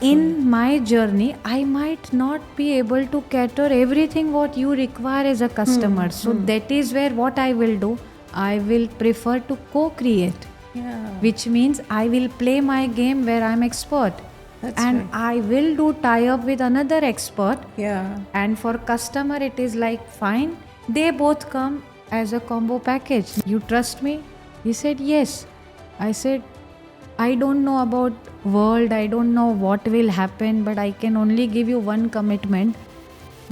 In my journey, I might not be able to cater everything what you require as a customer. So that is where what I will do, I will prefer to co-create, which means I will play my game where I'm expert. And I will do tie up with another expert. And for customer, it is like fine. They both come as a combo package. You trust me? He said yes. I said, I don't know about world, I don't know what will happen, but I can only give you one commitment.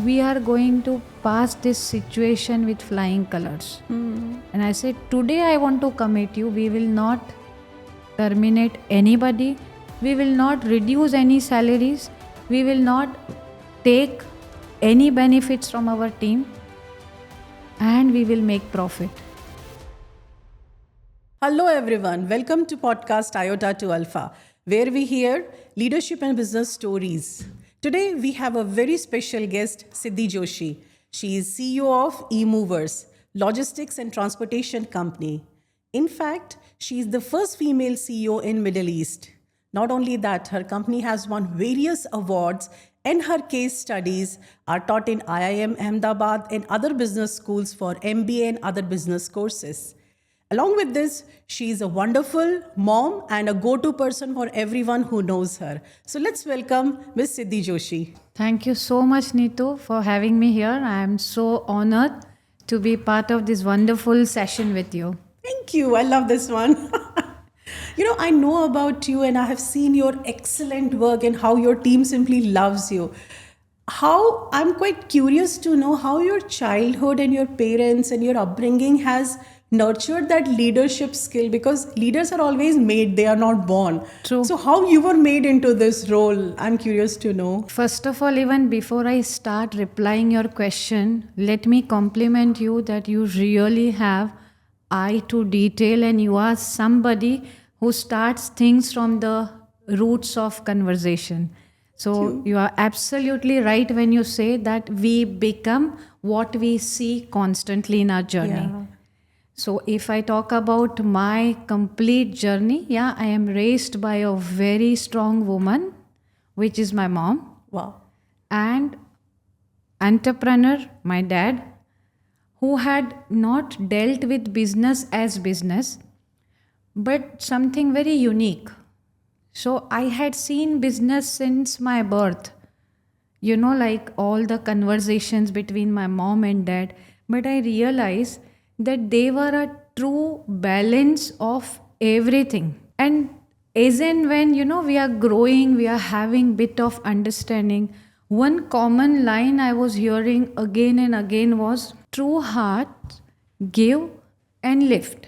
We are going to pass this situation with flying colors. And I said, today I want to commit you, we will not terminate anybody, we will not reduce any salaries, we will not take any benefits from our team, and we will make profit. Hello everyone, welcome to podcast Iota to Alpha, where we hear leadership and business stories. Today we have a very special guest, Siddhi Joshi. She is CEO of eMovers, logistics and transportation company. In fact, she is the first female CEO in Middle East. Not only that, her company has won various awards and her case studies are taught in IIM Ahmedabad and other business schools for MBA and other business courses. Along with this, she is a wonderful mom and a go-to person for everyone who knows her. So let's welcome Ms. Siddhi Joshi. Thank you so much, Neetu, for having me here. I am so honored to be part of this wonderful session with you. Thank you. I love this one. I know about you and I have seen your excellent work and how your team simply loves you. I'm quite curious to know how your childhood and your parents and your upbringing has nurtured that leadership skill, because leaders are always made, they are not born. True. So how you were made into this role, I'm curious to know. First of all, even before I start replying your question, let me compliment you that you really have eye to detail and you are somebody who starts things from the roots of conversation. So you are absolutely right when you say that we become what we see constantly in our journey. Yeah. So if I talk about my complete journey, I am raised by a very strong woman, which is my mom. Wow. And entrepreneur, my dad, who had not dealt with business as business, but something very unique. So I had seen business since my birth, like all the conversations between my mom and dad, but I realized that they were a true balance of everything. And as and when, we are growing, we are having bit of understanding, one common line I was hearing again and again was, true heart, give and lift.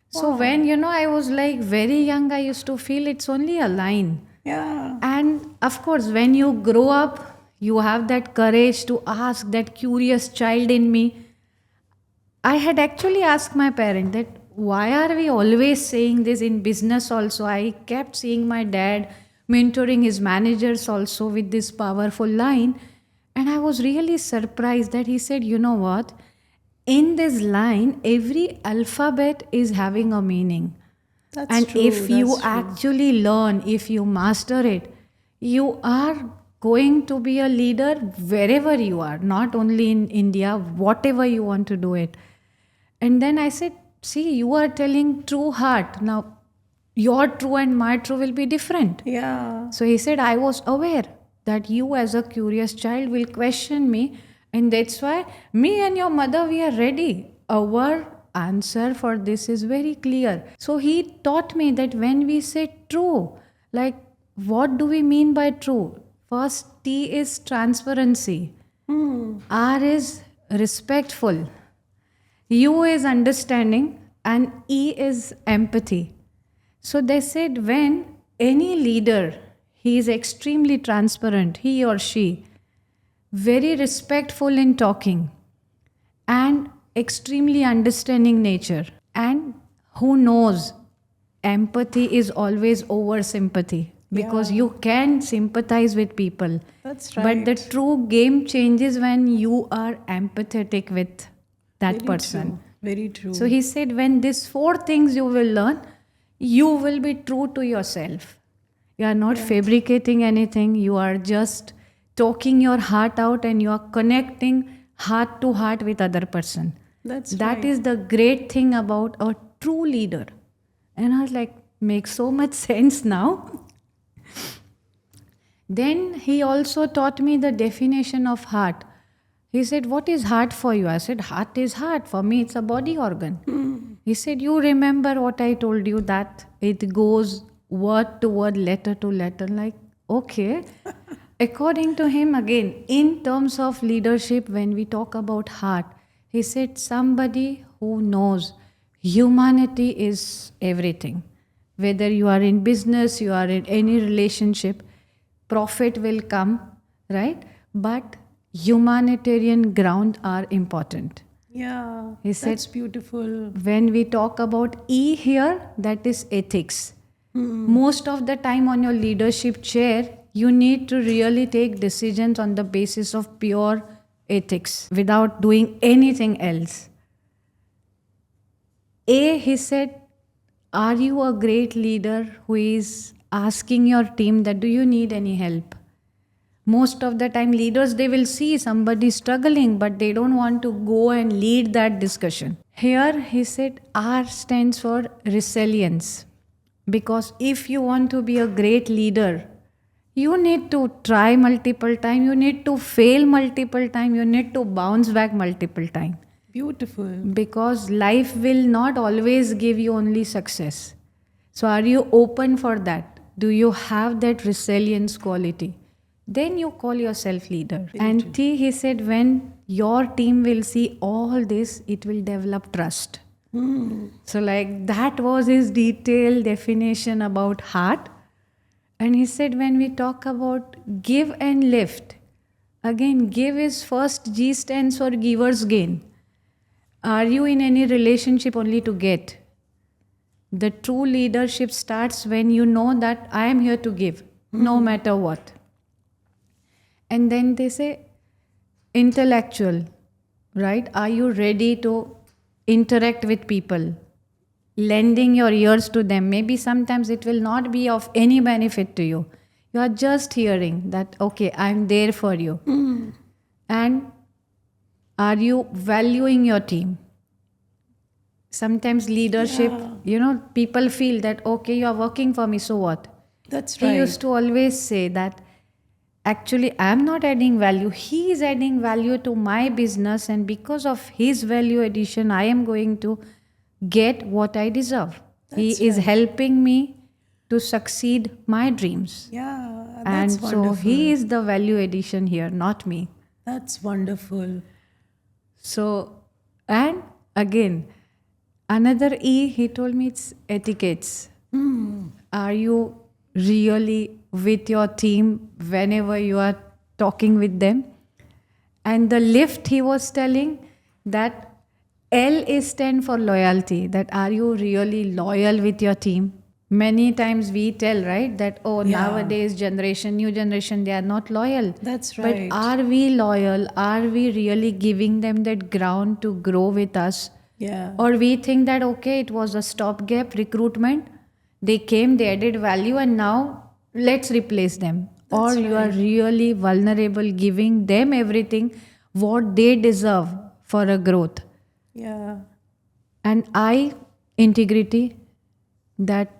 So when, I was like very young, I used to feel it's only a line. Yeah. And of course, when you grow up, you have that courage to ask that curious child in me. I had actually asked my parent that why are we always saying this in business also? I kept seeing my dad mentoring his managers also with this powerful line. And I was really surprised that he said, you know what? In this line, every alphabet is having a meaning. That's And true. if you That's true. actually learn, if you master it, you are going to be a leader wherever you are, not only in India, whatever you want to do it. And then I said, see, you are telling true heart. Now, your true and my true will be different. Yeah. So he said, I was aware that you as a curious child will question me. And that's why me and your mother, we are ready. Our answer for this is very clear. So he taught me that when we say true, like what do we mean by true? First, T is transparency. R is respectful. U is understanding and E is empathy. So they said when any leader, he is extremely transparent, he or she, very respectful in talking and extremely understanding nature, and who knows, empathy is always over sympathy because you can sympathize with people. That's But right. the true game changes when you are empathetic with that person. True. Very true. So he said, when these 4 things you will learn, you will be true to yourself. You are not fabricating anything. You are just talking your heart out and you are connecting heart to heart with other person. That's That right. is the great thing about a true leader. And I was like, makes so much sense now. Then he also taught me the definition of heart. He said, what is heart for you? I said, heart is heart. For me, it's a body organ. He said, you remember what I told you, that it goes word to word, letter to letter. Like, okay. According to him, again, in terms of leadership, when we talk about heart, he said, somebody who knows humanity is everything. Whether you are in business, you are in any relationship, profit will come, right? But humanitarian ground are important. Yeah, He said- that's beautiful. When we talk about E here, that is ethics. Most of the time on your leadership chair, you need to really take decisions on the basis of pure ethics without doing anything else. A, he said, are you a great leader who is asking your team that do you need any help? Most of the time leaders, they will see somebody struggling, but they don't want to go and lead that discussion. Here he said R stands for resilience. Because if you want to be a great leader, you need to try multiple times, you need to fail multiple times, you need to bounce back multiple times. Beautiful. Because life will not always give you only success. So are you open for that? Do you have that resilience quality? Then you call yourself leader. And T, he said, when your team will see all this, it will develop trust. So like that was his detailed definition about heart. And he said, when we talk about give and lift, again, give is first, G stands for giver's gain. Are you in any relationship only to get? The true leadership starts when you know that I am here to give, no matter what. And then they say intellectual, right? Are you ready to interact with people? Lending your ears to them. Maybe sometimes it will not be of any benefit to you. You are just hearing that, okay, I'm there for you. And are you valuing your team? Sometimes leadership, people feel that, okay, you are working for me, so what? That's He right. used to always say that, actually, I'm not adding value. He is adding value to my business, and because of his value addition, I am going to get what I deserve. He is helping me to succeed my dreams. Yeah, And that's so wonderful. he is the value addition here, not me. That's wonderful. So, and again, another E, he told me it's etiquettes. Are you really with your team whenever you are talking with them? And the lift, he was telling that L is stand for loyalty, that are you really loyal with your team? Many times we tell, right, that, oh, nowadays generation, new generation, they are not loyal. That's right. But are we loyal? Are we really giving them that ground to grow with us? Yeah. Or we think that, okay, it was a stopgap recruitment. They came, they added value, and now let's replace them. Or you are really vulnerable, giving them everything what they deserve for a growth. Yeah. And I, integrity, that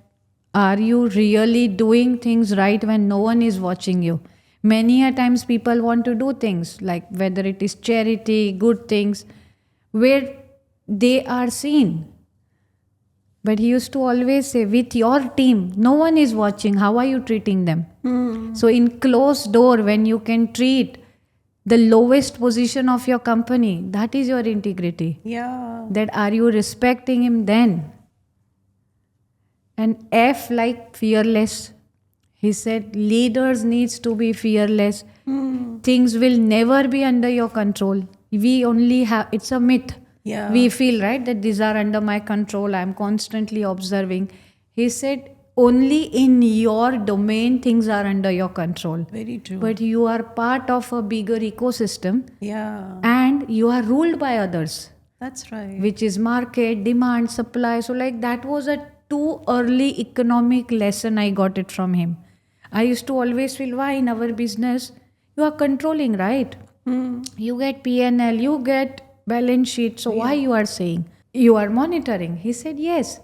are you really doing things right when no one is watching you? Many a times people want to do things like whether it is charity, good things, where they are seen. But he used to always say, with your team, no one is watching. How are you treating them? So in closed door, when you can treat the lowest position of your company, that is your integrity. Yeah. That are you respecting him then? And F like fearless. He said leaders needs to be fearless. Things will never be under your control. We only have, it's a myth. Yeah. We feel, right, that these are under my control. I'm constantly observing. He said only in your domain things are under your control. Very true. But you are part of a bigger ecosystem yeah. and you are ruled by others, That's right. which is market, demand, supply. So like that was a too early economic lesson I got it from him. I used to always feel, why in our business you are controlling, right? You get PNL, you get balance sheet. So why you are saying you are monitoring? He said, yes,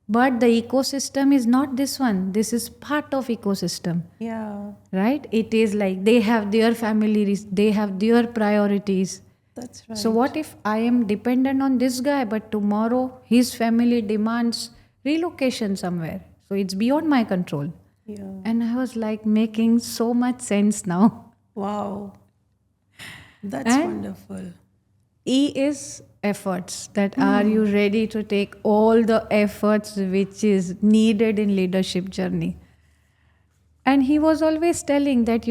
but the ecosystem is not this one. This is part of ecosystem, Yeah, right? It is like they have their families, they have their priorities. that's right. So what if I am dependent on this guy, but tomorrow his family demands relocation somewhere? So it's beyond my control. Yeah. And I was like making so much sense now. Wow. That's And wonderful. E is efforts. That are you ready to take all the efforts which is needed in leadership journey? And he was always telling that,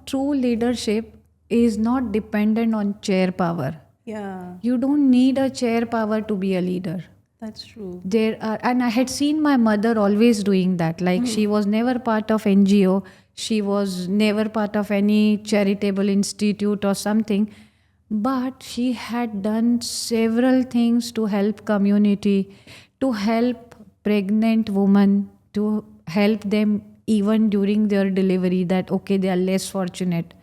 true leadership is not dependent on chair power. Yeah, You don't need a chair power to be a leader. that's true. There are, and I had seen my mother always doing that. Like she was never part of NGO, she was never part of any charitable institute or something, but she had done several things to help community, to help pregnant women, to help them even during their delivery. That okay, they are less fortunate,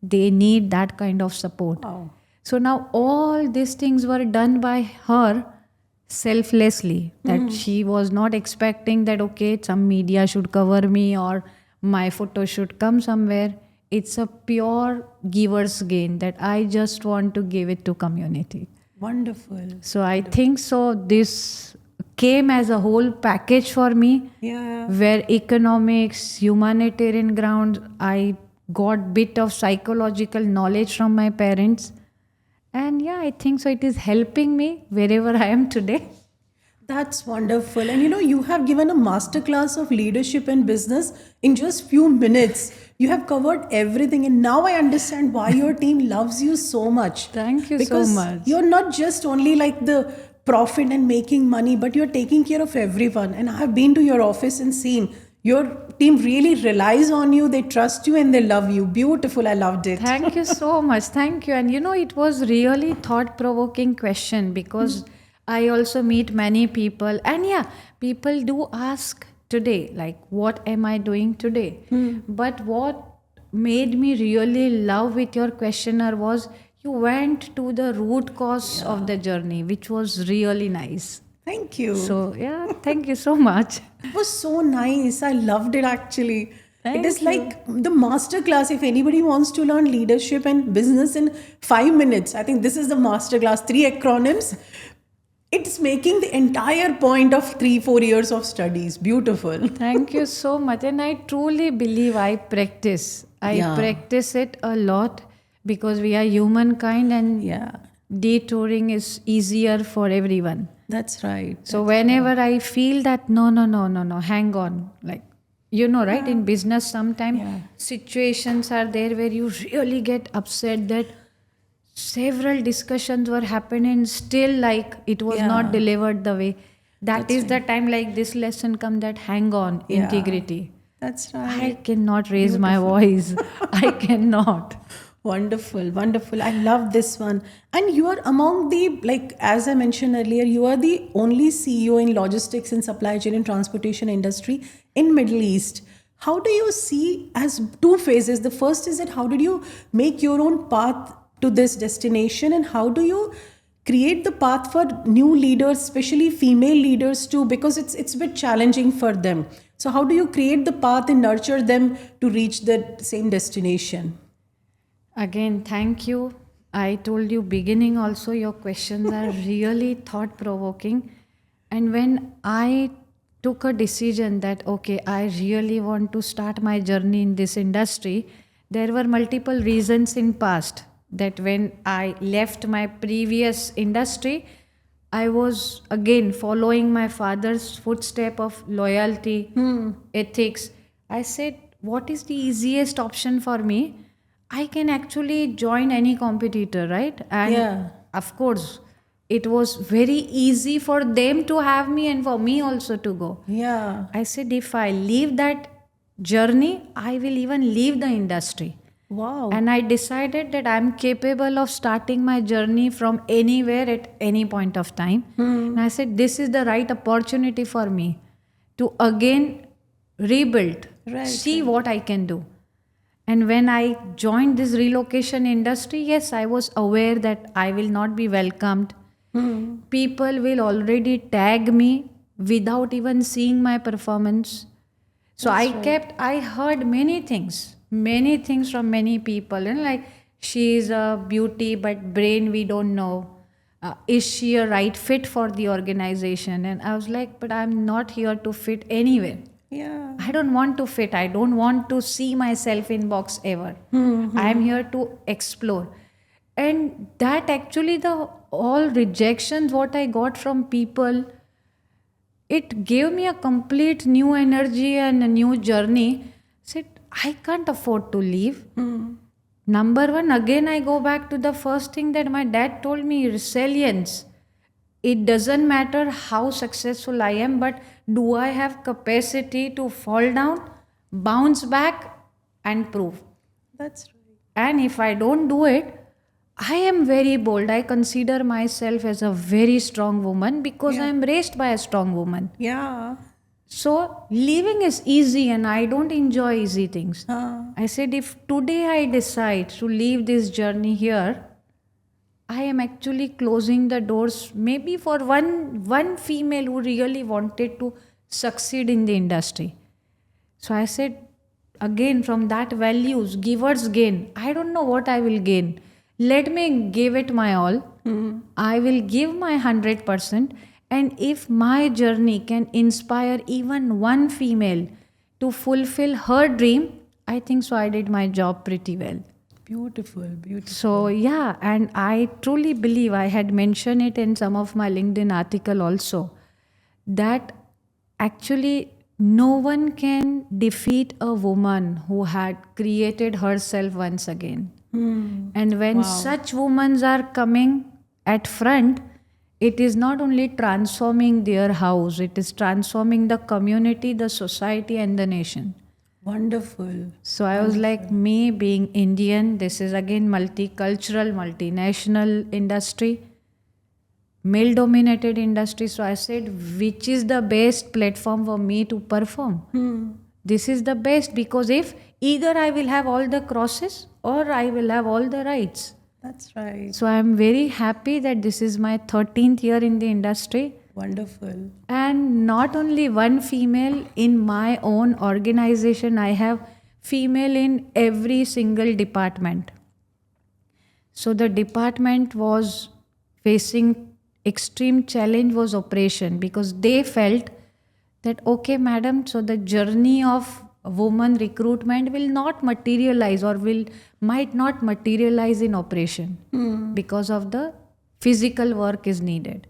they need that kind of support. Wow. So now all these things were done by her selflessly, that she was not expecting that okay, some media should cover me or my photo should come somewhere. It's a pure giver's gain, that I just want to give it to community. Wonderful. So I think so this came as a whole package for me, Yeah. where economics, humanitarian ground, I got bit of psychological knowledge from my parents. And yeah, I think so it is helping me wherever I am today. That's wonderful. And you have given a masterclass of leadership and business in just few minutes. You have covered everything, and now I understand why your team loves you so much. Thank you so Because much. you're not just only like the profit and making money, but you're taking care of everyone. And I've been to your office and seen your team really relies on you, they trust you, and they love you. Beautiful. I loved it. Thank you so much. Thank you. And it was really thought-provoking question, because I also meet many people, and yeah, people do ask today, like, what am I doing today? But what made me really love with your questionnaire was you went to the root cause of the journey, which was really nice. Thank you. So yeah, thank you so much. It was so nice. I loved it actually. Thank it is you. like the master class. If anybody wants to learn leadership and business in 5 minutes, I think this is the master class. 3 acronyms. It's making the entire point of 3-4 years of studies. Beautiful. Thank you so much. And I truly believe I practice. I Yeah. practice it a lot, because we are humankind, and Yeah, detouring is easier for everyone. that's right. So whenever I feel that no, hang on, like, right, in business sometimes Yeah. situations are there where you really get upset that several discussions were happening, still like it was Yeah. not delivered the way. That is the time like this lesson come, that hang on, Yeah. integrity. That's I right. cannot raise my voice. I cannot. Wonderful, wonderful. I love this one. And you are among the, like, as I mentioned earlier, you are the only CEO in logistics and supply chain and transportation industry in Middle East. How do you see as two phases? The first is that how did you make your own path to this destination, and how do you create the path for new leaders, especially female leaders too, because it's a bit challenging for them. So how do you create the path and nurture them to reach the same destination? Again, thank you. I told you beginning also, your questions are really thought provoking. And when I took a decision that okay, I really want to start my journey in this industry, there were multiple reasons in past, that when I left my previous industry, I was again following my father's footstep of loyalty, ethics. I said, what is the easiest option for me? I can actually join any competitor, right? And Yeah. of course, it was very easy for them to have me and for me also to go. Yeah. I said, if I leave that journey, I will even leave the industry. Wow. And I decided that I'm capable of starting my journey from anywhere at any point of time. And I said, this is the right opportunity for me to again rebuild, Right, see what I can do. And when I joined this relocation industry, yes, I was aware that I will not be welcomed. People will already tag me without even seeing my performance. So I heard many things from many people, and like, she is a beauty, but brain we don't know. Is she a right fit for the organization? And I was like, but I'm not here to fit anywhere. Yeah. I don't want to fit. I don't want to see myself in box ever. I am here to explore. And that actually, the all rejections what I got from people, it gave me a complete new energy and a new journey. Said, I can't afford to leave. Number one, again, I go back to the first thing that my dad told me, resilience. It doesn't matter how successful I am, but do I have capacity to fall down, bounce back, and prove? That's right. And if I don't do it, I am very bold. I consider myself as a very strong woman because I am raised by a strong woman. Yeah. So leaving is easy and I don't enjoy easy things. Ah. I said, if today I decide to leave this journey here, I am actually closing the doors maybe for one female who really wanted to succeed in the industry. So I said, again, from that values, givers gain. I don't know what I will gain. Let me give it my all. I will give my 100%. And if my journey can inspire even one female to fulfill her dream, I think so I did my job pretty well. Beautiful, beautiful. So yeah, and I truly believe, I had mentioned it in some of my LinkedIn article also, that actually no one can defeat a woman who had created herself once again. And when such women are coming at front, it is not only transforming their house, it is transforming the community, the society, and the nation. Wonderful. So I was like, me being Indian, this is again multicultural, multinational industry, male dominated industry. So I said, which is the best platform for me to perform? This is the best, because if either I will have all the crosses or I will have all the rights. That's right. So I am very happy that this is my 13th year in the industry. Wonderful. And not only one female in my own organization, I have female in every single department. So the department was facing extreme challenge was operation, because they felt that, okay, madam, so the journey of woman recruitment will not materialize or might not materialize in operation because of the physical work is needed.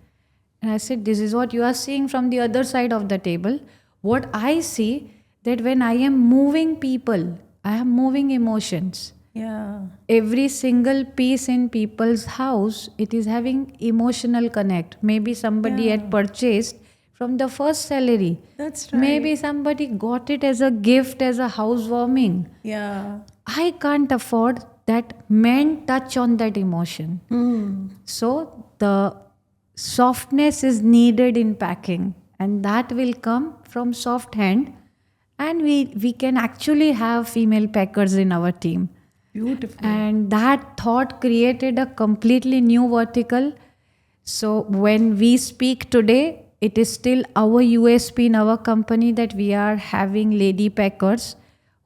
And I said, this is what you are seeing from the other side of the table. What I see, that when I am moving people, I am moving emotions. Yeah. Every single piece in people's house, it is having emotional connect. Maybe somebody had purchased from the first salary. That's right. Maybe somebody got it as a gift, as a housewarming. Yeah. I can't afford that men touch on that emotion. So the softness is needed in packing, and that will come from soft hand, and we can actually have female packers in our team. Beautiful. And that thought created a completely new vertical. So when we speak today, it is still our USP in our company that we are having lady packers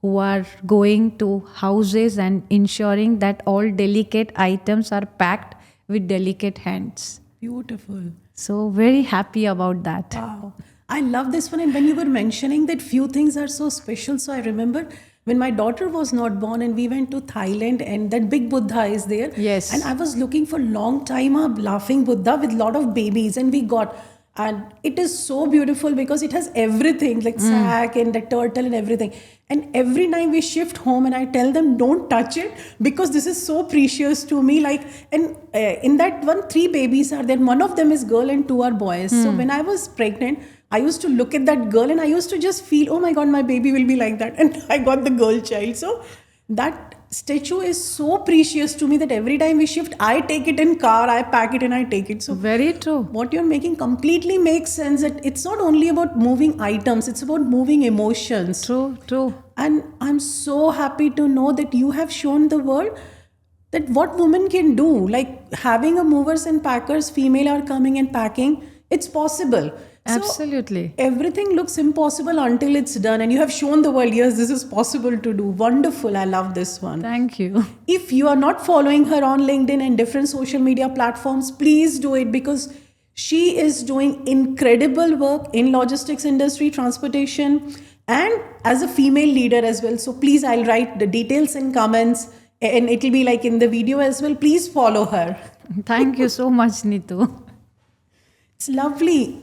who are going to houses and ensuring that all delicate items are packed with delicate hands. Beautiful. So very happy about that. Wow. I love this one. And when you were mentioning that few things are so special, so I remember when my daughter was not born and we went to Thailand and that big Buddha is there. Yes. And I was looking for long time a laughing Buddha with lot of babies, and we got, and it is so beautiful because it has everything like sack and the turtle and everything. And every time we shift home and I tell them, don't touch it because this is so precious to me. Like, and in that one, 3 babies are there. One of them is girl and 2 are boys. So when I was pregnant, I used to look at that girl and I used to just feel, oh my God, my baby will be like that. And I got the girl child. So that statue is so precious to me that every time we shift, I take it in car, I pack it and I take it. So Very true. what you're making completely makes sense, that it's not only about moving items, it's about moving emotions. True. And I'm so happy to know that you have shown the world that what women can do. Like having a movers and packers, female are coming and packing, it's possible. So Absolutely. everything looks impossible until it's done, and you have shown the world, yes, this is possible to do. Wonderful. I love this one. Thank you. If you are not following her on LinkedIn and different social media platforms, please do it, because she is doing incredible work in logistics industry, transportation, and as a female leader as well. So please, I'll write the details in comments, and it'll be like in the video as well. Please follow her. Thank you so much, Neetu. It's lovely.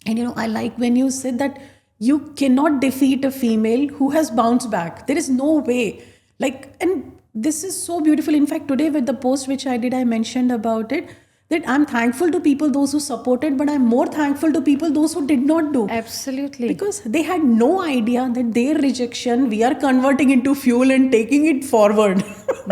And I like when you said that you cannot defeat a female who has bounced back. There is no way. And this is so beautiful. In fact, today with the post which I did, I mentioned about it, that I'm thankful to people, those who supported, but I'm more thankful to people, those who did not do. Absolutely. Because they had no idea that their rejection, we are converting into fuel and taking it forward.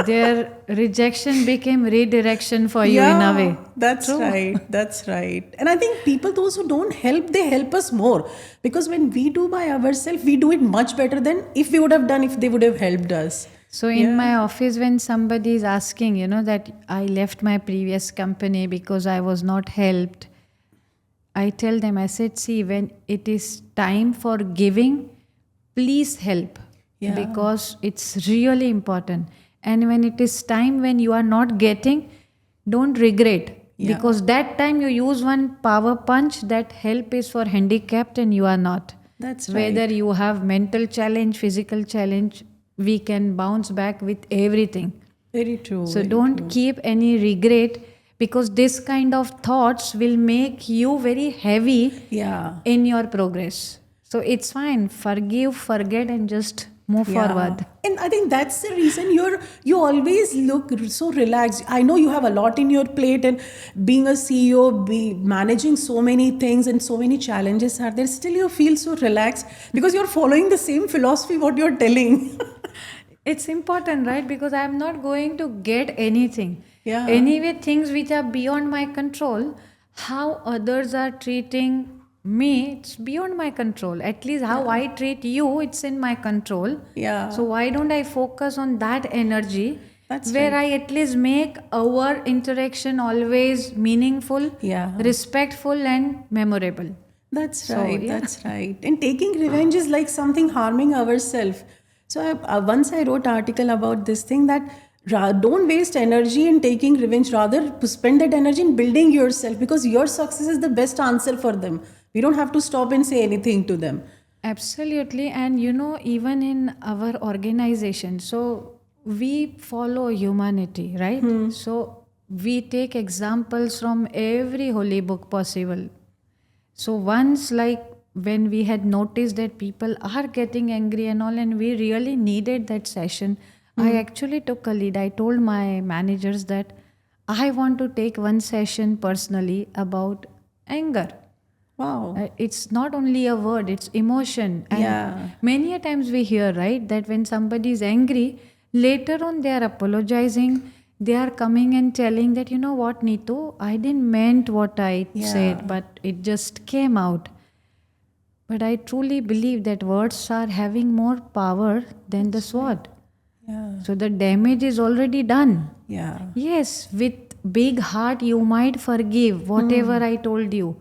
Their rejection became redirection for you in a way. That's True. right. That's right. And I think people, those who don't help, they help us more. Because when we do by ourselves, we do it much better than if we would have done if they would have helped us. So in my office, when somebody is asking, that I left my previous company because I was not helped, I tell them, I said, see, when it is time for giving, please help. Yeah. Because it's really important. And when it is time when you are not getting, don't regret. Yeah. Because that time you use one power punch, that help is for handicapped and you are not. That's right. Whether you have mental challenge, physical challenge, we can bounce back with everything. Very true. So don't keep any regret, because this kind of thoughts will make you very heavy Yeah. in your progress. So it's fine. Forgive, forget, and just move forward. And I think that's the reason you always look so relaxed. I know you have a lot in your plate, and being a CEO, managing so many things and so many challenges are there. Still, you feel so relaxed because you're following the same philosophy what you're telling. It's important, right? Because I'm not going to get anything. Yeah. Anyway, things which are beyond my control, how others are treating me, it's beyond my control. At least how I treat you, it's in my control. Yeah. So why don't I focus on that energy? That's where right. I at least make our interaction always meaningful, Yeah. respectful, and memorable. That's So, right. yeah. That's right. And taking revenge is like something harming ourselves. So once I wrote article about this thing, that don't waste energy in taking revenge. Rather, spend that energy in building yourself, because your success is the best answer for them. We don't have to stop and say anything to them. Absolutely. And even in our organization, so we follow humanity, right? So we take examples from every holy book possible. So once, like when we had noticed that people are getting angry and all, and we really needed that session, I actually took a lead. I told my managers that I want to take one session personally about anger. Wow. It's not only a word, it's emotion. And Yeah. many a times we hear, right, that when somebody is angry, later on they are apologizing. They are coming and telling that, you know what, Neetu, I didn't meant what I said, but it just came out. But I truly believe that words are having more power than the sword. Yeah. So the damage is already done. Yeah. Yes, with big heart you might forgive whatever I told you.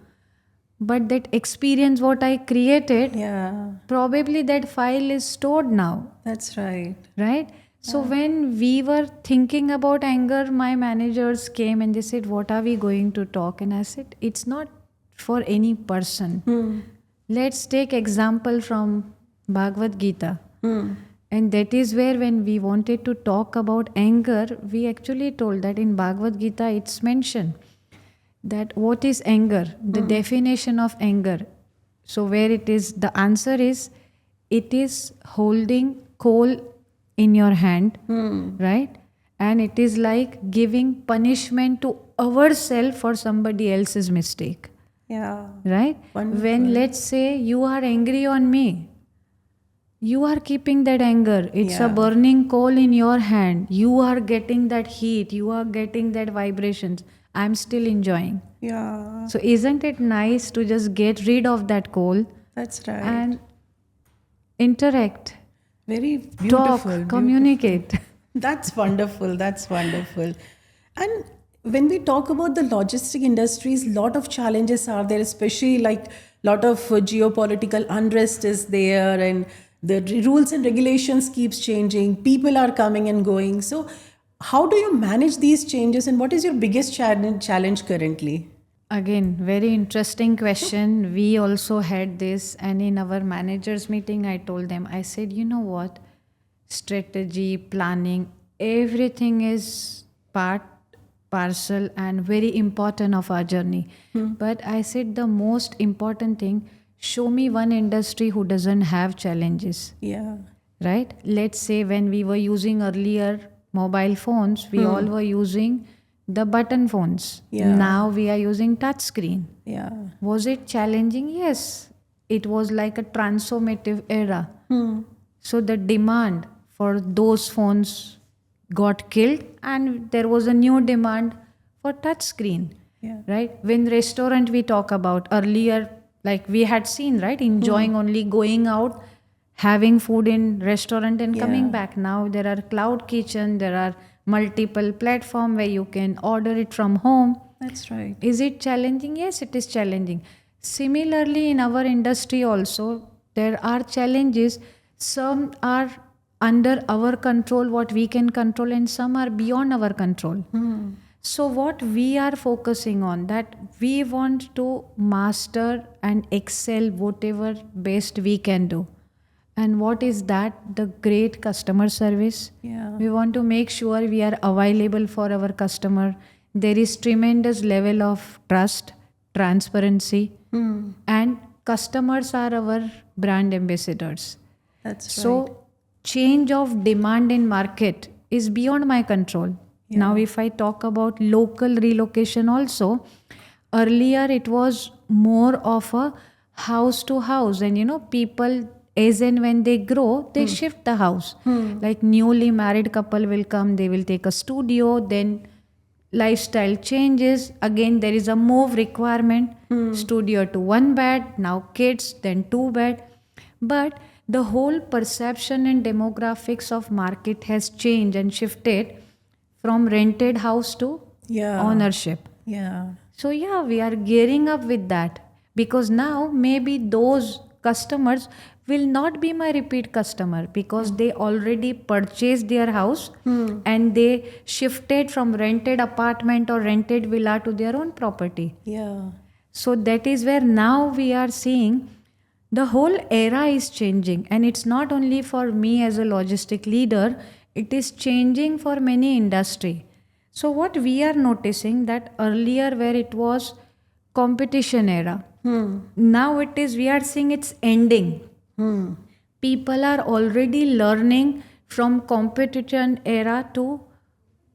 But that experience what I created, Yeah. probably that file is stored now, That's right. right? So when we were thinking about anger, my managers came and they said, what are we going to talk? And I said, it's not for any person. Let's take example from Bhagavad Gita. And that is where when we wanted to talk about anger, we actually told that in Bhagavad Gita it's mentioned that what is anger, the definition of anger. So where it is, the answer is, it is holding coal in your hand, right? And it is like giving punishment to ourselves for somebody else's mistake, Yeah. right? Wonderful. When let's say you are angry on me, you are keeping that anger. It's a burning coal in your hand. You are getting that heat. You are getting that vibrations. I'm still enjoying. Yeah, So isn't it nice to just get rid of that coal that's right. and interact, Very beautiful. talk, communicate? That's wonderful. That's wonderful. And when we talk about the logistic industries, lot of challenges are there, especially like lot of geopolitical unrest is there, and the rules and regulations keeps changing. People are coming and going. So, how do you manage these changes, and what is your biggest challenge currently? Again, very interesting question. We also had this, and in our managers meeting, I told them, I said, you know what? Strategy, planning, everything is part, parcel, and very important of our journey. But I said, the most important thing, show me one industry who doesn't have challenges, Yeah. right? Let's say when we were using earlier mobile phones, we all were using the button phones. Yeah. Now we are using touch screen. Yeah. Was it challenging? Yes. It was like a transformative era. So the demand for those phones got killed, and there was a new demand for touch screen. Yeah. Right? When restaurant we talk about earlier, like we had seen, right? Enjoying only going out, having food in restaurant and coming back. Now there are cloud kitchen, there are multiple platform where you can order it from home. That's right. Is it challenging? Yes, it is challenging. Similarly, in our industry also, there are challenges. Some are under our control, what we can control, and some are beyond our control. So what we are focusing on, that we want to master and excel whatever best we can do. And what is that? The great customer service. Yeah. We want to make sure we are available for our customer. There is tremendous level of trust, transparency, and customers are our brand ambassadors. That's So change of demand in market is beyond my control. Now if I talk about local relocation also, earlier it was more of a house to house, and people as and when they grow they shift the house. Like newly married couple will come, they will take a studio, then lifestyle changes, again there is a move requirement, studio to one bed, now kids, then two bed. But the whole perception and demographics of market has changed and shifted from rented house to ownership. Yeah. So yeah, we are gearing up with that, because now maybe those customers will not be my repeat customer, because they already purchased their house and they shifted from rented apartment or rented villa to their own property. Yeah. So that is where now we are seeing the whole era is changing, and it's not only for me as a logistic leader, it is changing for many industry. So what we are noticing, that earlier where it was competition era, now it is, we are seeing it's ending. People are already learning from competition era to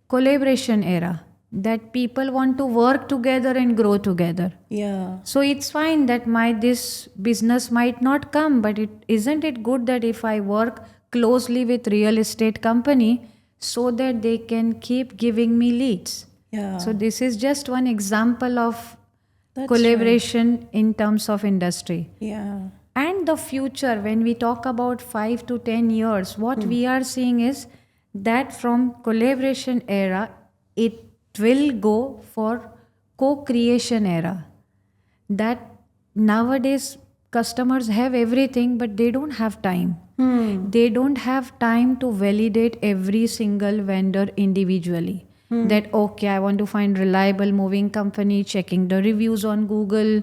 collaboration era, that people want to work together and grow together. Yeah. So it's fine that this business might not come, but isn't it good that if I work closely with real estate company so that they can keep giving me leads? Yeah. So this is just one example of That's collaboration in terms of industry. Yeah. And the future, when we talk about 5 to 10 years, what we are seeing is that from collaboration era, it will go for co-creation era. That nowadays customers have everything, but they don't have time. They don't have time to validate every single vendor individually. That okay, I want to find reliable moving company, checking the reviews on Google,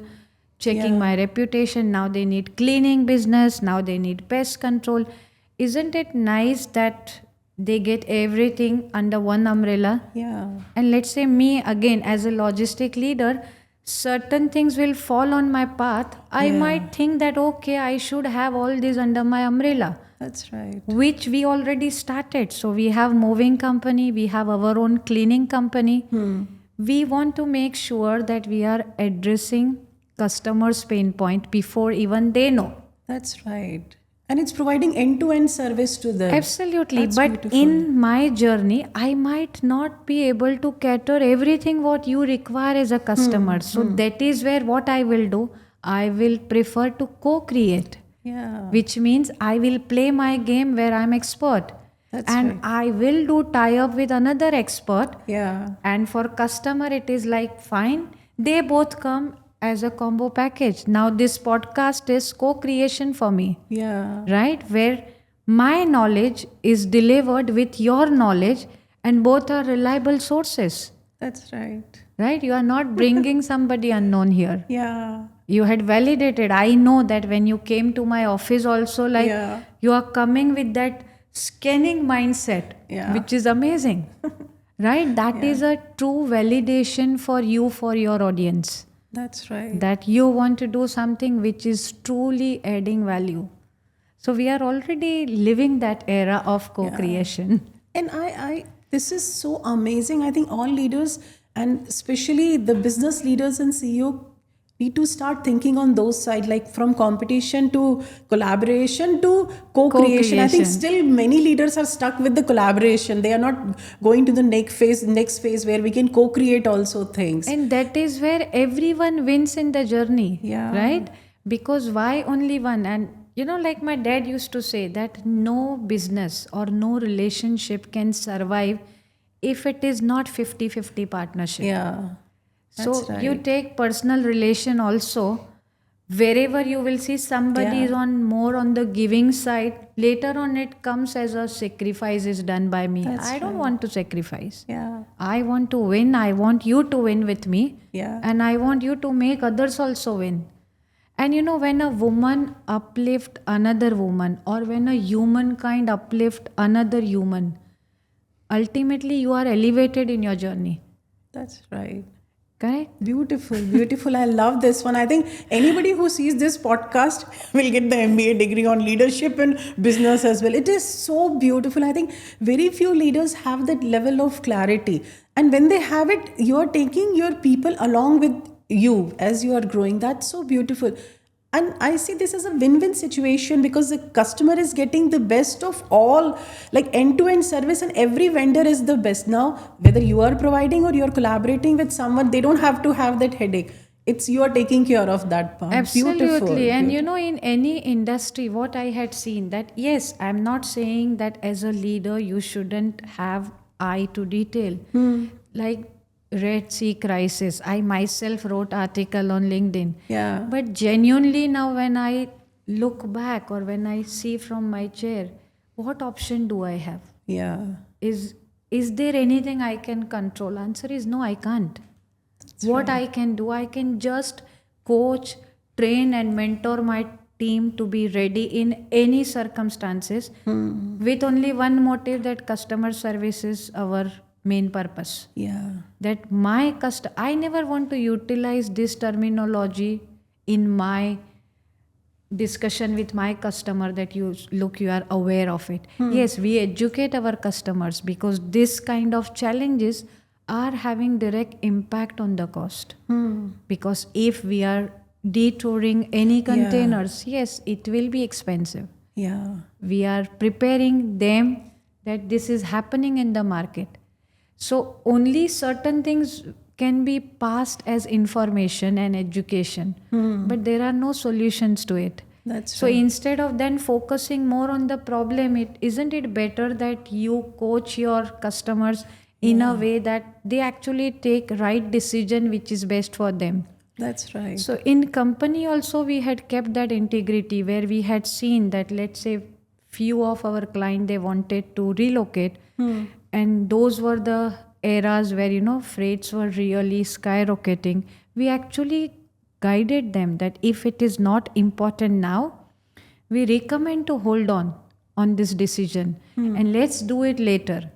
checking my reputation. Now they need cleaning business, now they need pest control. Isn't it nice that they get everything under one umbrella? Yeah. And let's say me again as a logistic leader, certain things will fall on my path. I might think that okay, I should have all this under my umbrella, That's right. which we already started. So we have moving company, we have our own cleaning company. We want to make sure that we are addressing customers' pain point before even they know. That's right. And it's providing end-to-end service to them. Absolutely. That's But beautiful. in my journey, I might not be able to cater everything what you require as a customer. So that is where what I will do, I will prefer to co-create, Yeah. which means I will play my game where I'm expert. That's And right. I will do tie up with another expert. Yeah. And for customer, it is like fine. They both come as a combo package. Now this podcast is co-creation for me, Yeah. right? Where my knowledge is delivered with your knowledge, and both are reliable sources, That's right. right? You are not bringing somebody unknown here. Yeah. You had validated. I know that when you came to my office also, like Yeah. you are coming with that scanning mindset, Yeah. which is amazing, right? That is a true validation for you, for your audience, That's right. that you want to do something which is truly adding value. So we are already living that era of co-creation. And this is so amazing. I think all leaders, and especially the business leaders and CEO, need to start thinking on those sides, like from competition to collaboration to co-creation. I think Co-creation. still many leaders are stuck with the collaboration. They are not going to the next phase where we can co-create also things. And that is where everyone wins in the journey, Yeah. right? Because why only one? And like my dad used to say that no business or no relationship can survive if it is not 50-50 partnership. Yeah. So That's you right. take personal relation also, wherever you will see somebody Yeah. is on more on the giving side, later on it comes as a sacrifice is done by me. That's I don't right. want to sacrifice. Yeah. I want to win. I want you to win with me. Yeah. And I want you to make others also win. And when a woman uplift another woman, or when a humankind uplift another human, ultimately you are elevated in your journey. That's right. Correct? Beautiful, beautiful. I love this one. I think anybody who sees this podcast will get the MBA degree on leadership and business as well. It is so beautiful. I think very few leaders have that level of clarity. And when they have it, you are taking your people along with you as you are growing. That's so beautiful. And I see this as a win-win situation because the customer is getting the best of all, like end-to-end service, and every vendor is the best. Now, whether you are providing or you're collaborating with someone, they don't have to have that headache. It's you are taking care of that part. Absolutely. Beautiful. And in any industry, what I had seen that, yes, I'm not saying that as a leader you shouldn't have eye to detail. Like Red Sea crisis. I myself wrote article on LinkedIn. Yeah. But genuinely now when I look back or when I see from my chair, what option do I have? Yeah. Is there anything I can control? Answer is no, I can't. What I can do, I can just coach, train and mentor my team to be ready in any circumstances with only one motive, that customer service is our main purpose. Yeah. That I never want to utilize this terminology in my discussion with my customer, that you are aware of it. Yes, we educate our customers because this kind of challenges are having direct impact on the cost. Because if we are detouring any containers, yes, it will be expensive. Yeah. We are preparing them that this is happening in the market. So only certain things can be passed as information and education, but there are no solutions to it. That's So instead of then focusing more on the problem, isn't it better that you coach your customers in a way that they actually take right decision which is best for them? That's right. So in company also we had kept that integrity, where we had seen that, let's say, few of our client, they wanted to relocate, and those were the eras where freights were really skyrocketing. We actually guided them that if it is not important now, we recommend to hold on this decision and let's do it later.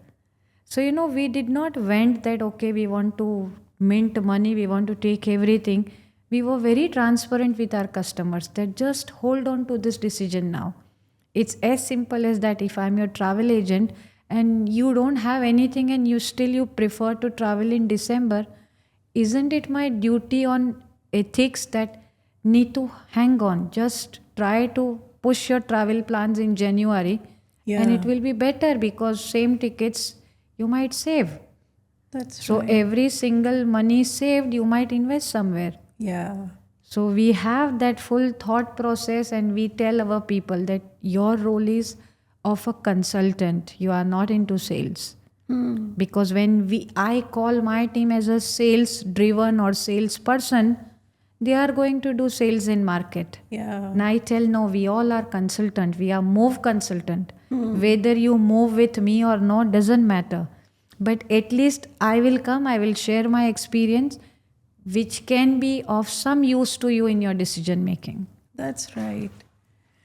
So we did not vent that, okay, we want to mint money, we want to take everything. We were very transparent with our customers that just hold on to this decision now. It's as simple as that. If I'm your travel agent and you don't have anything and you prefer to travel in December, isn't it my duty on ethics that need to hang on? Just try to push your travel plans in January, and it will be better because same tickets you might save. That's So every single money saved, you might invest somewhere. Yeah. So we have that full thought process, and we tell our people that your role is of a consultant. You are not into sales. Because when I call my team as a sales driven or salesperson, they are going to do sales in market. Yeah. And I tell no, we all are consultant. We are move consultant. Whether you move with me or not doesn't matter. But at least I will come, I will share my experience, which can be of some use to you in your decision making. That's right.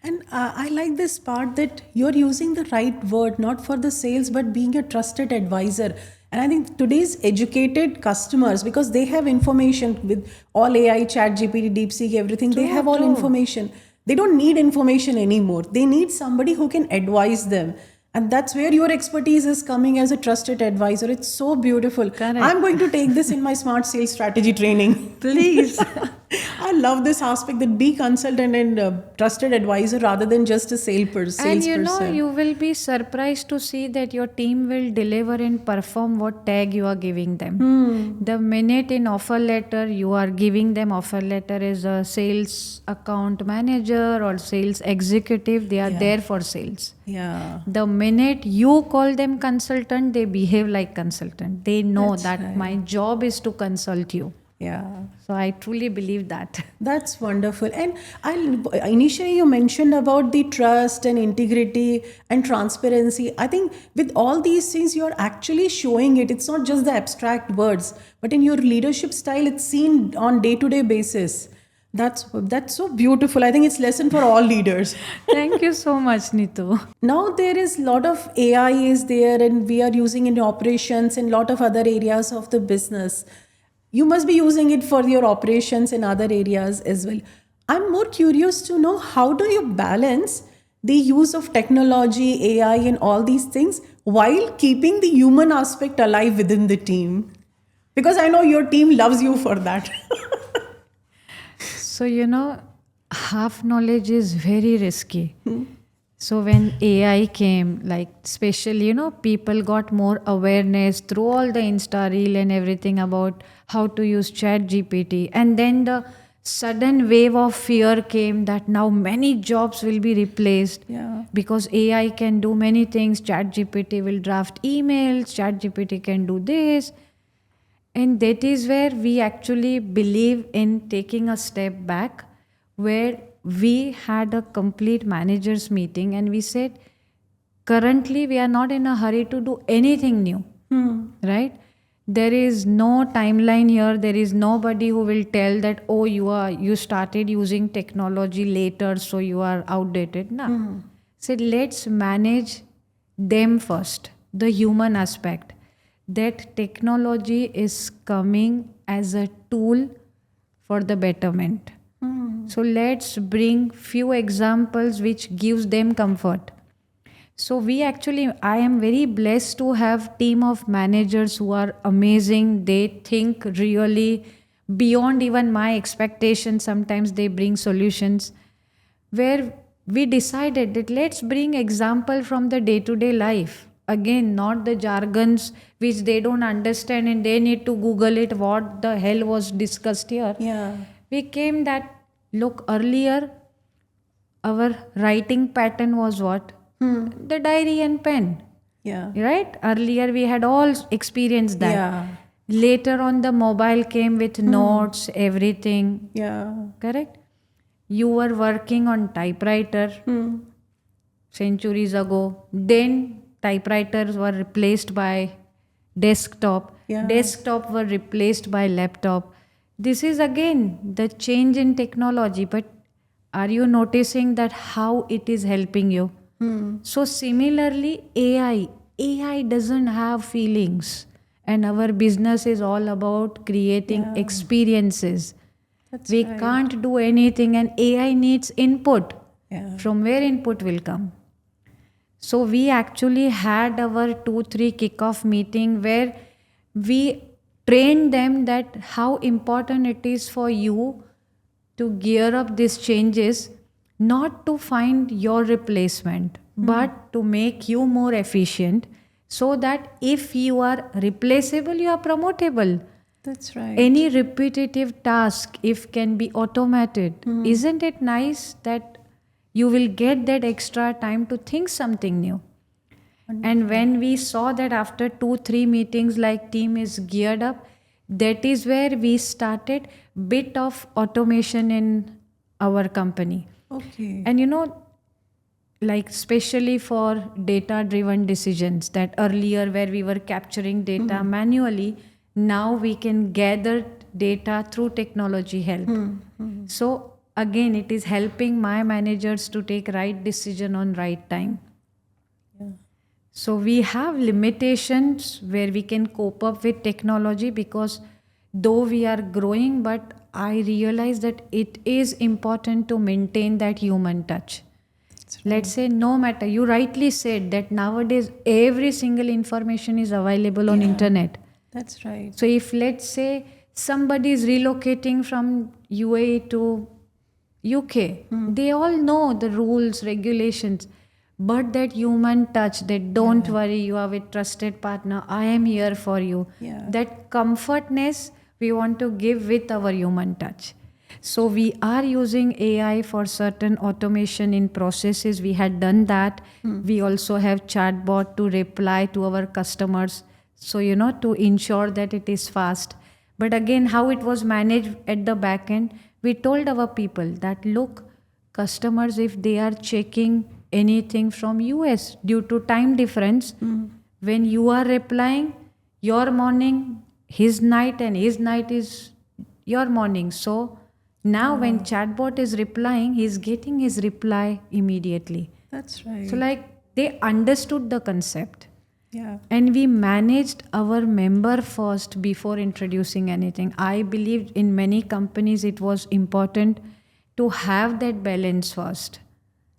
And I like this part that you're using the right word, not for the sales, but being a trusted advisor. And I think today's educated customers, because they have information with all AI, chat GPT, DeepSeek, everything, they have all information. They don't need information anymore. They need somebody who can advise them. And that's where your expertise is coming as a trusted advisor. It's so beautiful. Correct. I'm going to take this in my smart sales strategy training. Please. I love this aspect that be consultant and trusted advisor rather than just a salesperson. And you will be surprised to see that your team will deliver and perform what tag you are giving them. The minute in offer letter you are giving them offer letter as a sales account manager or sales executive, they are there for sales. Yeah. The minute you call them consultant, they behave like consultant. They know That's that right. my job is to consult you. Yeah. So I truly believe that. That's wonderful. And initially you mentioned about the trust and integrity and transparency. I think with all these things, you're actually showing it. It's not just the abstract words, but in your leadership style, it's seen on day-to-day basis. That's so beautiful. I think it's lesson for all leaders. Thank you so much, Neetu. Now there is a lot of AI is there, and we are using in operations and lot of other areas of the business. You must be using it for your operations in other areas as well. I'm more curious to know, how do you balance the use of technology, AI, and all these things while keeping the human aspect alive within the team? Because I know your team loves you for that. So, half knowledge is very risky. So when AI came, like especially, people got more awareness through all the Insta reel and everything about how to use Chat GPT. And then the sudden wave of fear came that now many jobs will be replaced. Yeah. Because AI can do many things. Chat GPT will draft emails. Chat GPT can do this. And that is where we actually believe in taking a step back, where we had a complete managers meeting and we said, currently we are not in a hurry to do anything new, right? There is no timeline here. There is nobody who will tell that, oh, you started using technology later, so you are outdated. No. Said, let's manage them first, the human aspect. That technology is coming as a tool for the betterment. So let's bring few examples which gives them comfort. So I am very blessed to have team of managers who are amazing. They think really beyond even my expectations. Sometimes they bring solutions where we decided that let's bring example from the day-to-day life. Again, not the jargons which they don't understand and they need to Google it, what the hell was discussed here. Yeah. We came that, look, earlier our writing pattern was what? The diary and pen. Yeah. Right? Earlier we had all experienced that. Yeah. Later on the mobile came with notes, everything. Yeah. Correct? You were working on typewriter centuries ago. Then typewriters were replaced by desktop. Yeah. Desktop were replaced by laptop. This is again the change in technology, but are you noticing that how it is helping you? So similarly, AI doesn't have feelings, and our business is all about creating experiences. We can't do anything, and AI needs input. Yeah. From where input will come? So we actually had our 2-3 kickoff meeting where we trained them that how important it is for you to gear up these changes, not to find your replacement, but to make you more efficient, so that if you are replaceable, you are promotable. That's right. Any repetitive task, if can be automated, isn't it nice that you will get that extra time to think something new? And when we saw that after 2-3 meetings, like team is geared up, that is where we started bit of automation in our company. Okay. And like especially for data driven decisions, that earlier where we were capturing data manually, now we can gather data through technology help. So again, it is helping my managers to take right decision on right time. So we have limitations where we can cope up with technology, because though we are growing, but I realize that it is important to maintain that human touch. Let's say, no matter, you rightly said that nowadays every single information is available on internet. That's right. So if, let's say, somebody is relocating from UAE to UK, they all know the rules, regulations, but that human touch, that don't worry, you are with trusted partner, I am here for you. Yeah. That comfortness we want to give with our human touch. So we are using AI for certain automation in processes. We had done that. We also have chatbot to reply to our customers. So, to ensure that it is fast. But again, how it was managed at the back end, we told our people that, look, customers, if they are checking anything from US due to time difference, when you are replying, your morning, his night, and his night is your morning. So now when chatbot is replying, he's getting his reply immediately. That's right. So like they understood the concept. Yeah. And we managed our member first before introducing anything. I believe in many companies it was important to have that balance first.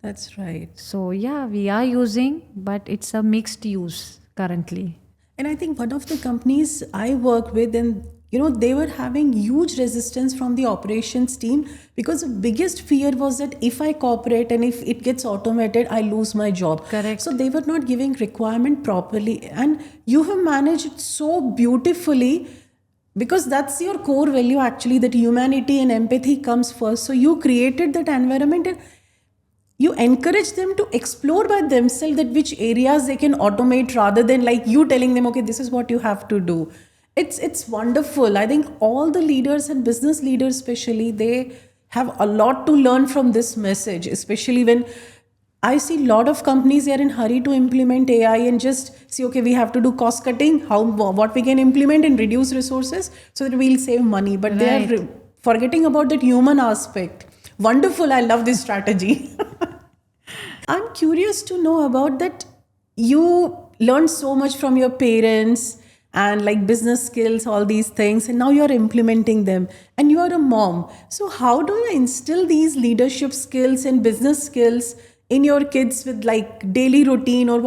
That's right. So yeah, we are using, but it's a mixed use currently. And I think one of the companies I work with, and they were having huge resistance from the operations team, because the biggest fear was that if I cooperate and if it gets automated, I lose my job. Correct. So they were not giving requirement properly. And you have managed it so beautifully, because that's your core value actually, that humanity and empathy comes first. So you created that environment, and you encourage them to explore by themselves that which areas they can automate, rather than like you telling them, okay, this is what you have to do. It's wonderful. I think all the leaders and business leaders especially, they have a lot to learn from this message, especially when I see a lot of companies, they are in hurry to implement AI and just see, okay, we have to do cost cutting, what we can implement and reduce resources so that we'll save money. But they are Right. forgetting about that human aspect. Wonderful. I love this strategy. I'm curious to know about that. You learned so much from your parents and like business skills, all these things, and now you're implementing them, and you are a mom. So how do you instill these leadership skills and business skills in your kids with like daily routine, or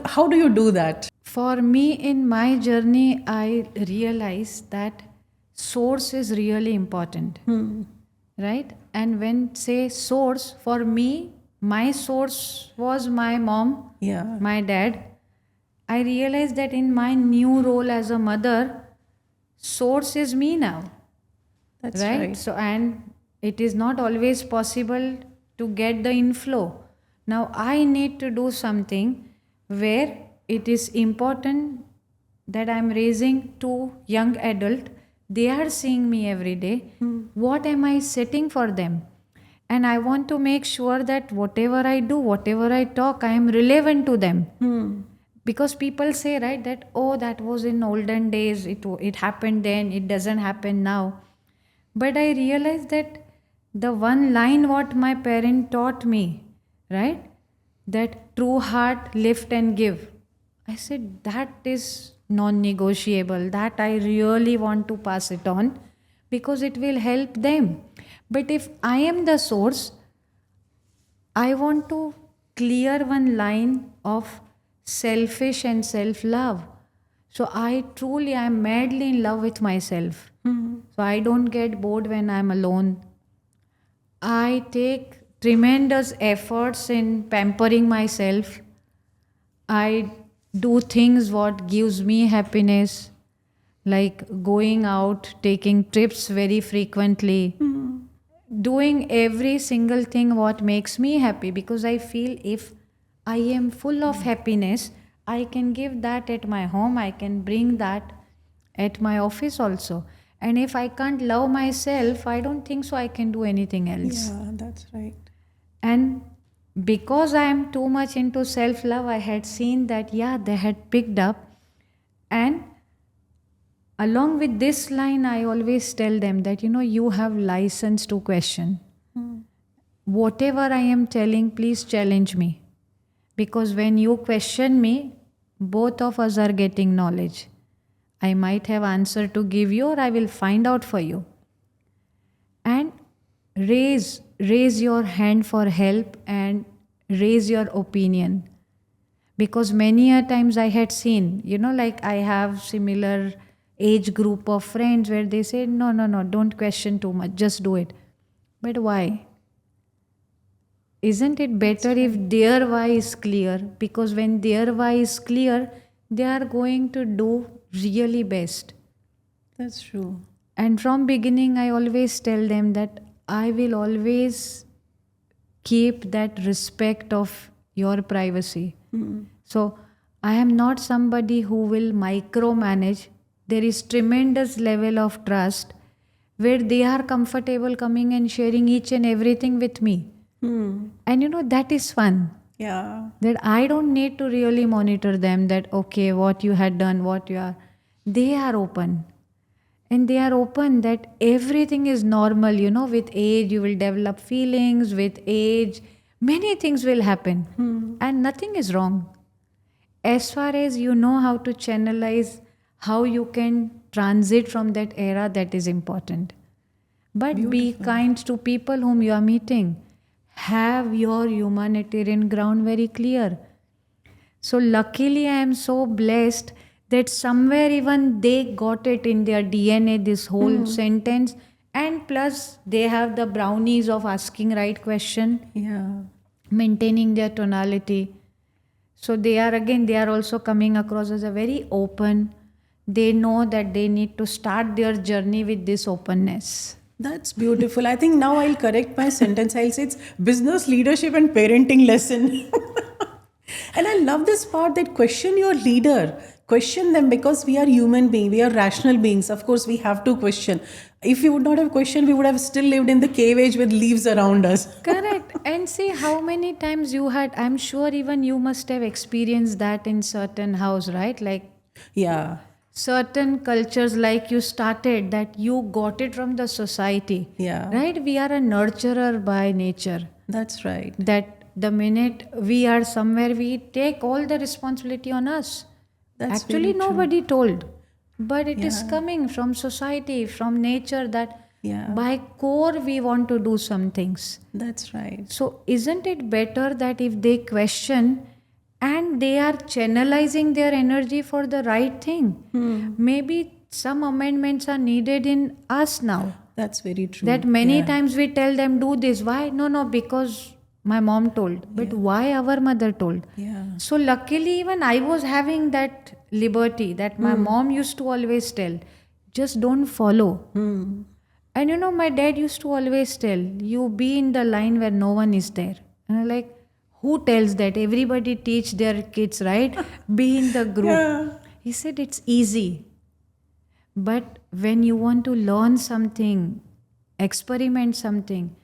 how do you do that? For me, in my journey, I realized that source is really important. Right? And when say source, for me, my source was my mom, Yeah. my dad. I realized that in my new role as a mother, source is me now. That's Right? right. So, and it is not always possible to get the inflow. Now, I need to do something where it is important that I'm raising two young adult. They are seeing me every day. What am I setting for them? And I want to make sure that whatever I do, whatever I talk, I am relevant to them. Because people say, right, that, oh, that was in olden days, it happened then, it doesn't happen now. But I realized that the one line what my parent taught me, right, that true heart, lift and give. I said, that is non-negotiable. That I really want to pass it on, because it will help them. But if I am the source, I want to clear one line of selfish and self-love. So I truly am madly in love with myself. So I don't get bored when I'm alone. I take tremendous efforts in pampering myself. I do things what gives me happiness, like going out, taking trips very frequently, doing every single thing what makes me happy, because I feel if I am full of happiness, I can give that at my home, I can bring that at my office also. And if I can't love myself, I don't think so I can do anything else. Yeah, that's right. And because I am too much into self love, I had seen that, yeah, they had picked up. And along with this line, I always tell them that, you have license to question. Whatever I am telling, please challenge me. Because when you question me, both of us are getting knowledge. I might have answer to give you, or I will find out for you. And raise your hand for help and raise your opinion. Because many a times I had seen, like I have similar age group of friends where they say, no, don't question too much, just do it. But why? Isn't it better if their why is clear? Because when their why is clear, they are going to do really best. That's true. And from beginning, I always tell them that I will always keep that respect of your privacy. So I am not somebody who will micromanage. There is tremendous level of trust where they are comfortable coming and sharing each and everything with me. And that is fun. Yeah. That I don't need to really monitor them that, okay, what you had done, they are open. And they are open that everything is normal, with age you will develop feelings, with age many things will happen and nothing is wrong. As far as you know how to channelize, how you can transit from that era, that is important. But be kind to people whom you are meeting. Have your humanitarian ground very clear. So luckily I am so blessed that somewhere even they got it in their DNA, this whole sentence. And plus they have the brownies of asking right question, Yeah. maintaining their tonality. So they are also coming across as a very open. They know that they need to start their journey with this openness. That's beautiful. I think now I'll correct my sentence. I'll say it's business leadership and parenting lesson. And I love this part that question your leader. Question them, because we are human beings, we are rational beings. Of course, we have to question. If we would not have questioned, we would have still lived in the cave age with leaves around us. Correct. And see how many times you had, I'm sure even you must have experienced that in certain house, right? Like Yeah. certain cultures, like you started, that you got it from the society. Yeah. Right? We are a nurturer by nature. That's right. That the minute we are somewhere, we take all the responsibility on us. That's Actually, very true. nobody told. But it is coming from society, from nature, that Yeah. by core we want to do some things. That's right. So, isn't it better that if they question and they are channelizing their energy for the right thing, maybe some amendments are needed in us now. That's very true. That many Yeah. times we tell them, do this. Why? No, because my mom told. But why our mother told? Yeah. So, luckily, even I was having that liberty that my mom used to always tell, just don't follow. And my dad used to always tell, you be in the line where no one is there. And I'm like, who tells that? Everybody teach their kids, right? Be in the group. Yeah. He said, it's easy. But when you want to learn something, experiment something,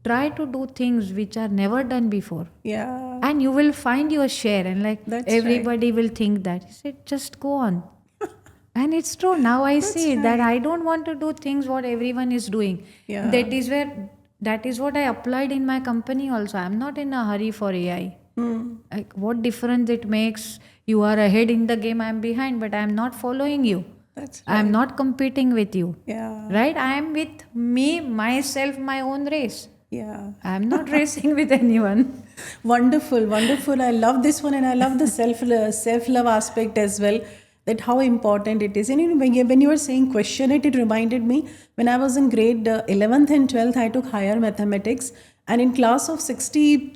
try to do things which are never done before. Yeah. And you will find your share. And like That's everybody will think that. He said, just go on. And it's true. Now I see that I don't want to do things what everyone is doing. Yeah. That is what I applied in my company also. I'm not in a hurry for AI. Like what difference it makes? You are ahead in the game, I'm behind, but I'm not following you. That's I'm not competing with you. Yeah. Right? I am with me, myself, my own race. Yeah. I'm not racing with anyone. Wonderful, wonderful. I love this one, and I love the self love aspect as well. That how important it is. And when you were saying question it reminded me when I was in grade 11th and 12th, I took higher mathematics, And in class of 60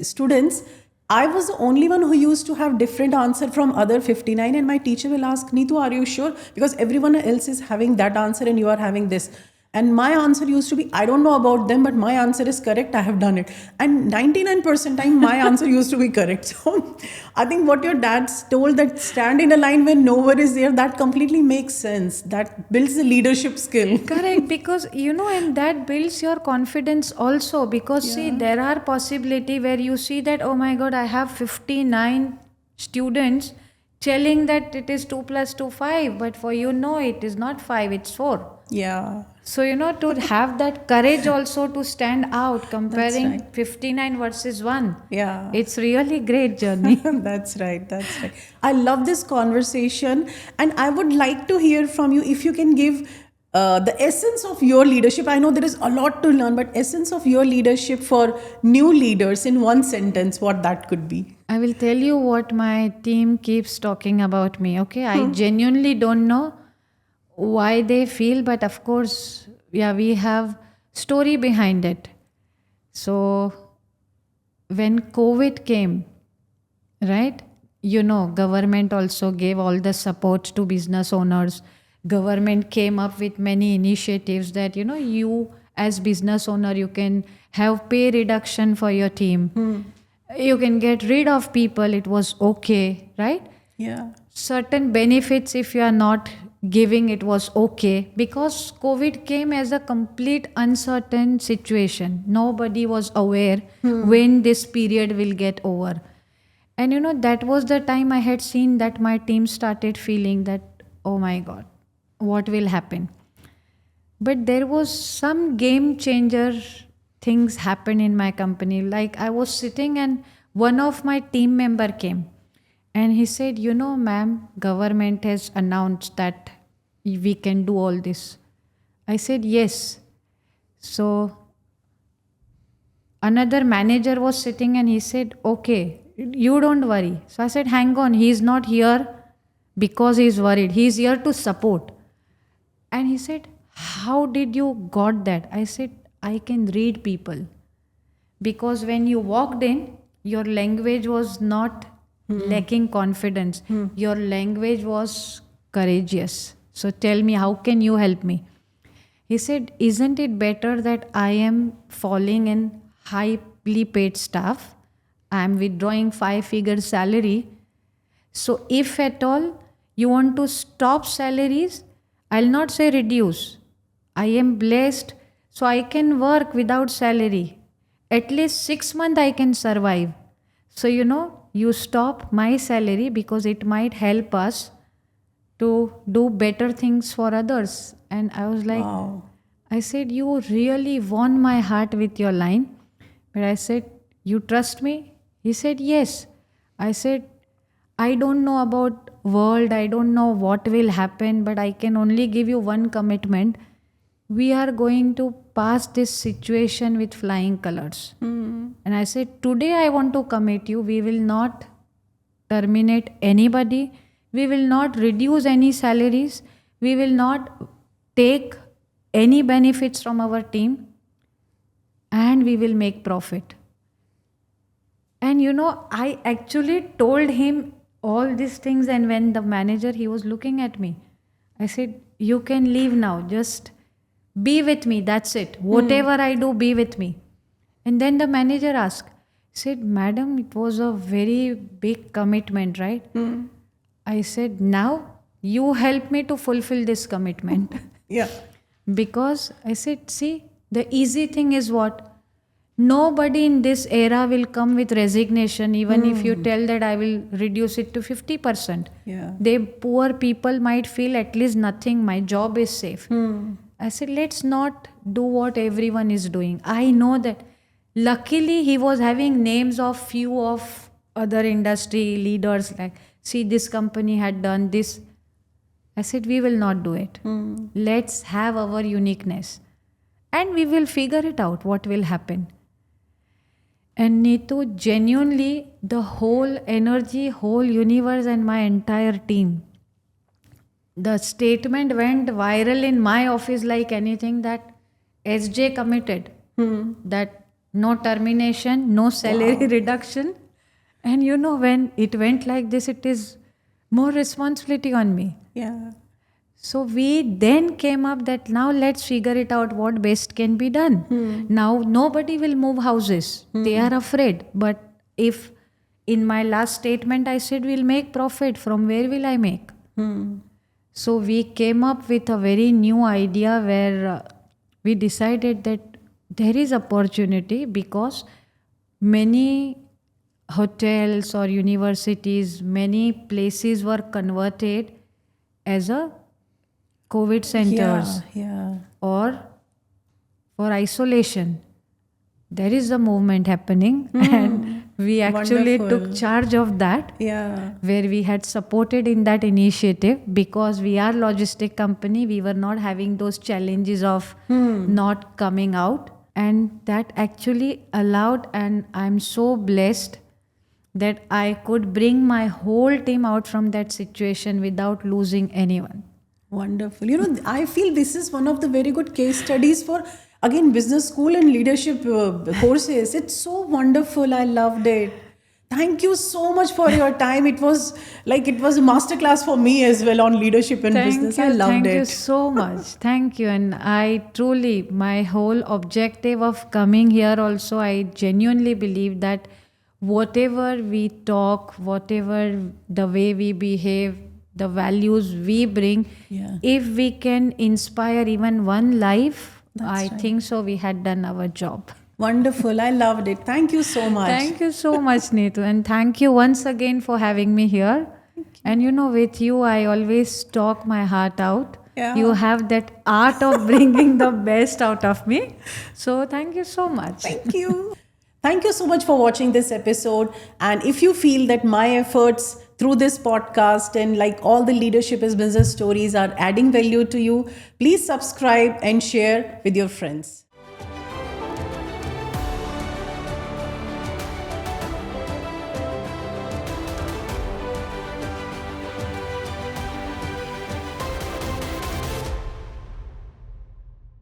students, I was the only one who used to have different answer from other 59, and my teacher will ask, Neetu, are you sure? Because everyone else is having that answer and you are having this. And my answer used to be, I don't know about them, but my answer is correct. I have done it. And 99% time, my answer used to be correct. So I think what your dad told, that stand in a line when no one is there, that completely makes sense. That builds the leadership skill. Correct, because and that builds your confidence also. Because see, there are possibility where you see that, oh my God, I have 59 students telling that it is 2 plus 2 5, but for it is not 5, it's 4. Yeah. So, to have that courage also to stand out, comparing right. 59 versus 1. Yeah. It's really great journey. That's right. That's right. I love this conversation, and I would like to hear from you if you can give the essence of your leadership. I know there is a lot to learn, but essence of your leadership for new leaders in one sentence, what that could be. I will tell you what my team keeps talking about me, okay? I genuinely don't know why they feel, but of course, we have story behind it. So when COVID came, right, government also gave all the support to business owners. Government came up with many initiatives that you as business owner, you can have pay reduction for your team. You can get rid of people, it was okay, right? Yeah. Certain benefits, if you are not giving, it was okay, because COVID came as a complete uncertain situation. Nobody was aware when this period will get over. And that was the time I had seen that my team started feeling that, oh my God, what will happen? But there was some game changer things happened in my company. Like I was sitting and one of my team member came and he said, ma'am, government has announced that we can do all this. I said, yes. So another manager was sitting and he said, okay, you don't worry. So I said, hang on, he's not here because he's worried. He's here to support. And he said, how did you got that? I said, I can read people. Because when you walked in, your language was not lacking confidence. Your language was courageous. So tell me, how can you help me? He said, isn't it better that I am falling in highly paid staff? I am withdrawing 5-figure salary. So if at all you want to stop salaries, I'll not say reduce. I am blessed, so I can work without salary. At least 6 months I can survive. So you stop my salary because it might help us to do better things for others. And I was like, Wow. I said, you really won my heart with your line. But I said, you trust me? He said, yes. I said, I don't know about world, I don't know what will happen, but I can only give you one commitment. We are going to pass this situation with flying colors. And I said, today I want to commit you, we will not terminate anybody, we will not reduce any salaries, we will not take any benefits from our team, and we will make profit. And I actually told him all these things, and when the manager, he was looking at me, I said, you can leave now, just be with me, that's it. Whatever I do, be with me. And then the manager asked, said, madam, it was a very big commitment, right? I said, now you help me to fulfill this commitment. Yeah. Because I said, see, the easy thing is what? Nobody in this era will come with resignation, even if you tell that I will reduce it to 50%. Yeah. They poor people might feel at least nothing, my job is safe. I said, let's not do what everyone is doing. I know that. Luckily, he was having names of few of other industry leaders, like, see, this company had done this. I said, we will not do it. Let's have our uniqueness. And we will figure it out, what will happen. And Neetu, genuinely, the whole energy, whole universe and my entire team, the statement went viral in my office like anything, that SJ committed, that no termination, no salary reduction. And when it went like this, it is more responsibility on me. Yeah. So we then came up that now let's figure it out what best can be done. Now nobody will move houses. They are afraid. But if in my last statement I said we'll make profit, from where will I make? So we came up with a very new idea where we decided that there is opportunity because many hotels or universities, many places were converted as a COVID centers Yeah. or for isolation. There is a movement happening, and we actually Wonderful. took charge of that, Yeah. where we had supported in that initiative because we are logistic company. We were not having those challenges of not coming out, and that actually allowed, and I'm so blessed that I could bring my whole team out from that situation without losing anyone. Wonderful. I feel this is one of the very good case studies for, again, business school and leadership courses. It's so wonderful. I loved it. Thank you so much for your time. It was a masterclass for me as well on leadership and business. I loved Thank it. you so much. Thank you. And I truly, my whole objective of coming here also, I genuinely believe that whatever we talk, whatever the way we behave, the values we bring, Yeah. if we can inspire even one life, That's I right. think so we had done our job. Wonderful. I loved it. Thank you so much. Thank you so much, Neetu. And thank you once again for having me here. And with you, I always talk my heart out. Yeah. You have that art of bringing the best out of me. So thank you so much. Thank you. Thank you so much for watching this episode. And if you feel that my efforts through this podcast and like all the leadership as business stories are adding value to you, please subscribe and share with your friends.